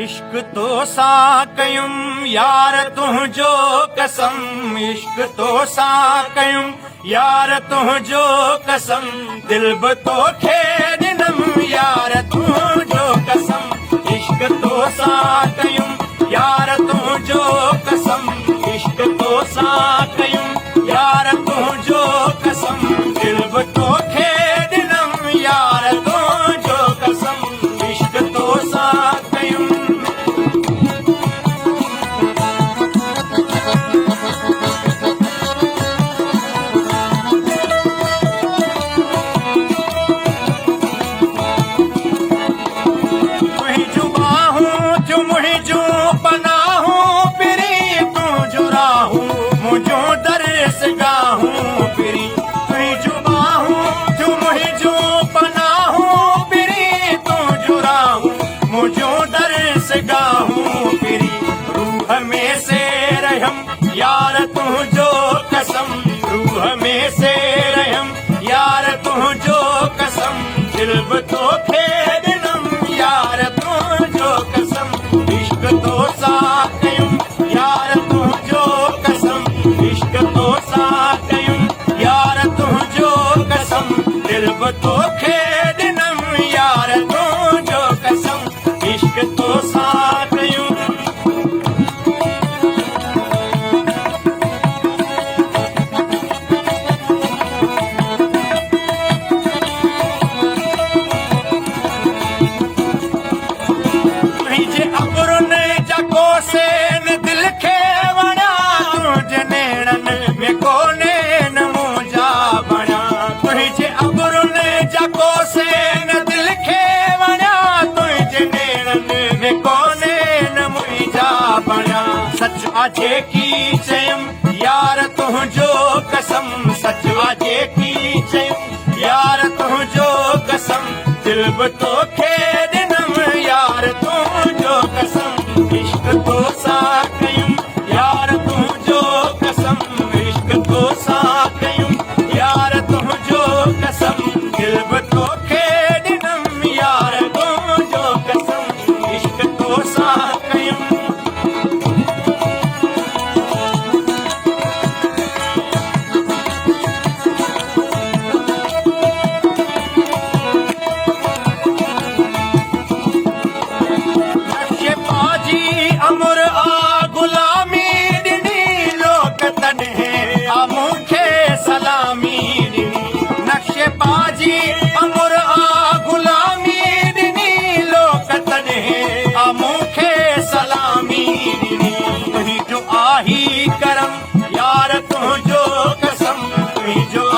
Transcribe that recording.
इश्क तो सा कयुम यार तुझो कसम, इश्क तो सा कयुम यार तुझो कसम, दिल बि तोखे ॾिनम यार तुझो कसम। इश्क तो सा कयुम यार तुझो कसम, इश्क तो सा कयुम यार तुझो कसम, दिल बि तोखे ॾिनम यार तुझो कसम। इश्क तो सा कयुम यार तुझो कसम, रूह में से रहम यार तुझो कसम, दिल बि तोखे ॾिनम यार तुझो कसम। इश्क तो सा कयुम यार तुझो कसम, इश्क तो सा कयुम यार तुझो कसम, दिल बि तोखे ॾिनम यार तुझो कसम। इश्क तो सा कयुम सच आजे की चयम यार तुझो कसम, सच आजे की चयम यार तुझो कसम, दिल बि तोखे ॾिनम यार तुझो कसम। इश्क तो सा कयुम यार तुझो कसम, इश्क तो सा कयुम यार तुझो कसम, दिल बि तोखे ॾिनम यार तुझो कसम। इश्क तो सा कयुम सलामी ॾिनी, नक्शे पाजी अमुर आ गुलामी ॾिनी, लोक तॾहिं आ मूंखे सलामी ॾिनी। तुंहिंजो आही करम यार तुंहिंजो कसम, तुंहिंजो